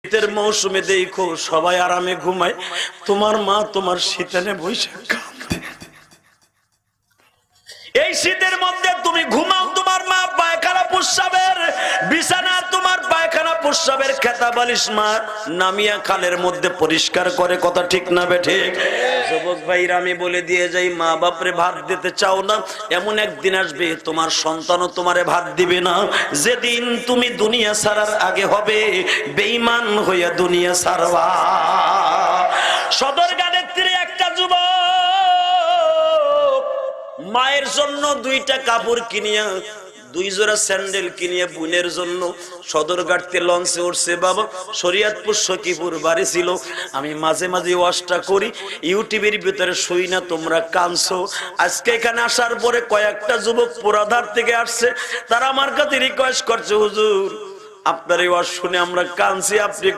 শীতের মৌসুমে দেখো সবাই আরামে ঘুমায়, তোমার মা তোমার শীতেনে বসে কাঁদে। এই শীতের মধ্যে তুমি ঘুমাও, তোমার মা পায়খানা প্রস্রাবের বিছানা, তোমার পায়খানা প্রস্রাবের খেতা বালিশ মা নামিয়া খালের মধ্যে পরিষ্কার করে, কথা ঠিক না বেঠিক? যুবক ভাইরা আমি বলে দিয়ে যাই, মা বাপরে ভাত দিতে চাও না, এমন একদিন আসবে তোমার সন্তানও তোমারে ভাত দিবে না। যেদিন তুমি দুনিয়া ছাড়ার আগে হবে বেঈমান হইয়া দুনিয়া ছাড়বা। সদরঘাটের তীরে একটা যুবক মায়ের জন্য দুইটা কাপড় কিনিয়া, দুই জোড়া স্যান্ডেল কিনিয়া বোনের জন্য সদরঘাটতে লঞ্চে উঠছে। বাবা শরীয়তপুর সখীপুর বাড়ি ছিল। আমি মাঝে মাঝে ওয়াজটা করি, ইউটিউবের ভিতরে শুই না, তোমরা কানছো। আজকে এখানে আসার পরে কয়েকটা যুবক পোড়াধার থেকে আসছে, তারা আমার কাছে রিকোয়েস্ট করছে, হুজুর আপনার এই ওয়াজ শুনে আমরা কানছি, আপনি